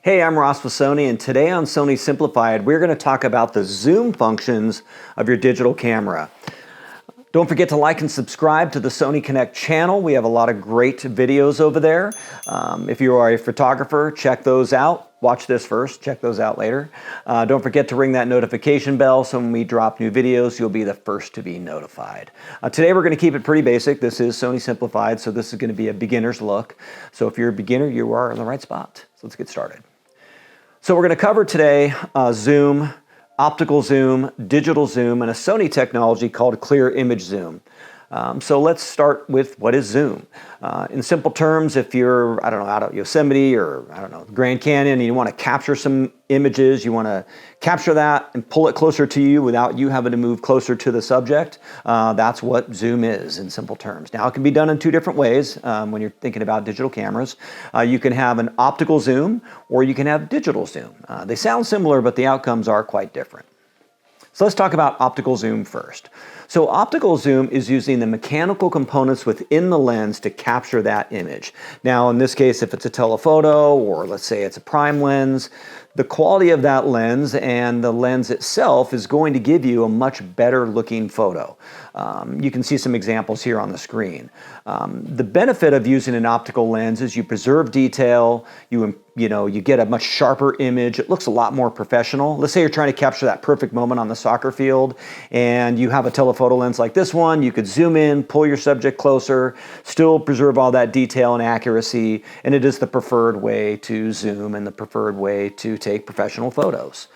Hey, I'm Ross with Sony, and today on Sony Simplified, we're going to talk about the zoom functions of your digital camera. Don't forget to like and subscribe to the Sony Connect channel. We have a lot of great videos over there. If you are a photographer, check those out. Watch this first, check those out later. Don't forget to ring that notification bell so when we drop new videos, you'll be the first to be notified. Today we're going to keep it pretty basic. This is Sony Simplified, so this is going to be a beginner's look. So if you're a beginner, you are in the right spot. So let's get started. So we're going to cover today zoom, optical zoom, digital zoom, and a Sony technology called clear image zoom. So let's start with what is zoom. In simple terms, if you're, out at Yosemite or, Grand Canyon, and you want to capture some images, you want to capture that and pull it closer to you without you having to move closer to the subject, that's what zoom is in simple terms. Now, it can be done in two different ways when you're thinking about digital cameras. You can have an optical zoom or you can have digital zoom. They sound similar, but the outcomes are quite different. So let's talk about optical zoom first. So optical zoom is using the mechanical components within the lens to capture that image. Now, in this case, if it's a telephoto or let's say it's a prime lens, the quality of that lens and the lens itself is going to give you a much better looking photo. You can see some examples here on the screen. The benefit of using an optical lens is you preserve detail, you get a much sharper image. It looks a lot more professional. Let's say you're trying to capture that perfect moment on the soccer field and you have a telephoto lens like this one. You could zoom in, pull your subject closer, still preserve all that detail and accuracy, and it is the preferred way to zoom and the preferred way to take professional photos.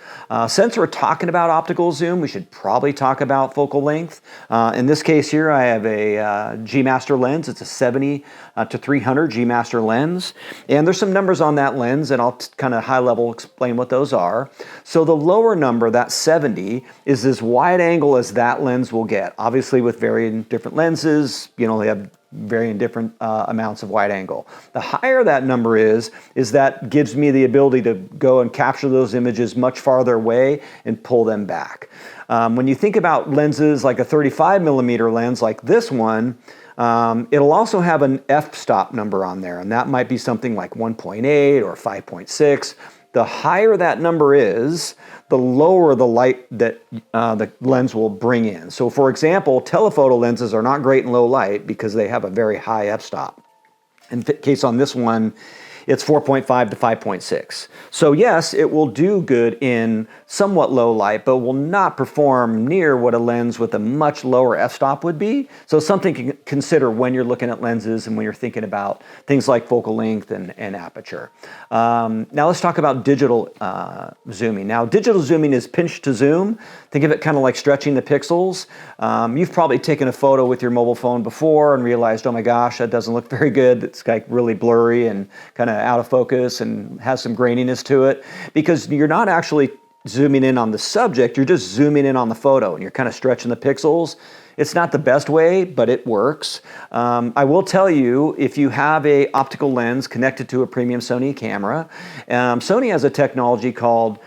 Since we're talking about optical zoom, we should probably talk about focal length. In this case here, I have a G Master lens. It's a 70 to 300 G Master lens, and there's some numbers on that lens, and I'll kind of high level explain what those are. So the lower number, that 70, is as wide angle as that lens will get. Obviously, with varying different lenses, they have varying different amounts of wide angle. The higher that number is that gives me the ability to go and capture those images much farther away and pull them back. When you think about lenses like a 35 millimeter lens like this one, it'll also have an f-stop number on there, and that might be something like 1.8 or 5.6. The higher that number is, the lower the light that the lens will bring in. So for example, telephoto lenses are not great in low light because they have a very high f-stop. In case on this one, it's 4.5 to 5.6. So yes, it will do good in somewhat low light, but will not perform near what a lens with a much lower f-stop would be. So something to consider when you're looking at lenses and when you're thinking about things like focal length and aperture. Now let's talk about digital zooming. Now digital zooming is pinch to zoom. Think of it kind of like stretching the pixels. You've probably taken a photo with your mobile phone before and realized, oh my gosh, that doesn't look very good. It's like really blurry and kind of out of focus and has some graininess to it, because you're not actually zooming in on the subject, you're just zooming in on the photo and you're kind of stretching the pixels. It's not the best way, but it works. I will tell you, if you have a optical lens connected to a premium Sony camera, Sony has a technology called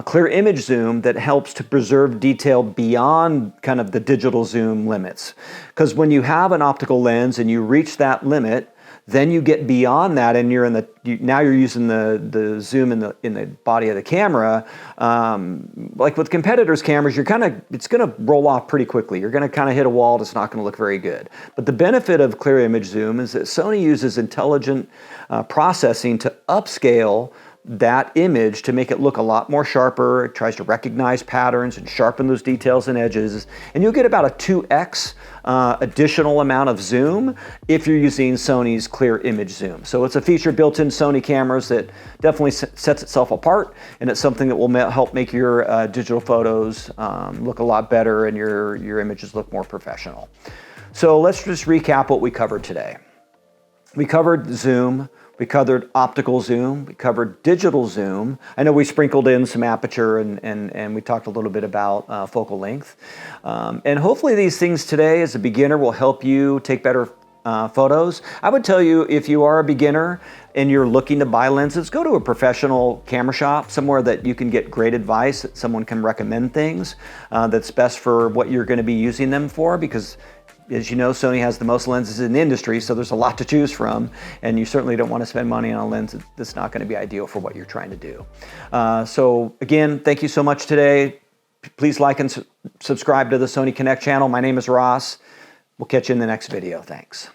clear image zoom that helps to preserve detail beyond kind of the digital zoom limits. Because when you have an optical lens and you reach that limit, then you get beyond that, and now you're using the zoom in the body of the camera. Like with competitors' cameras, it's going to roll off pretty quickly. You're going to kind of hit a wall. It's not going to look very good. But the benefit of clear image zoom is that Sony uses intelligent processing to upscale that image to make it look a lot more sharper. It tries to recognize patterns and sharpen those details and edges. And you'll get about a 2x additional amount of zoom if you're using Sony's clear image zoom. So it's a feature built in Sony cameras that definitely sets itself apart, and it's something that will help make your digital photos look a lot better and your images look more professional. So let's just recap what we covered today. We covered zoom. We covered optical zoom, we covered digital zoom. I know we sprinkled in some aperture and we talked a little bit about focal length. And hopefully these things today as a beginner will help you take better photos. I would tell you, if you are a beginner and you're looking to buy lenses, go to a professional camera shop, somewhere that you can get great advice, that someone can recommend things that's best for what you're going to be using them for, because as you know, Sony has the most lenses in the industry, so there's a lot to choose from, and you certainly don't want to spend money on a lens that's not going to be ideal for what you're trying to do. So again, thank you so much today. Please like and subscribe to the Sony Connect channel. My name is Ross. We'll catch you in the next video. Thanks.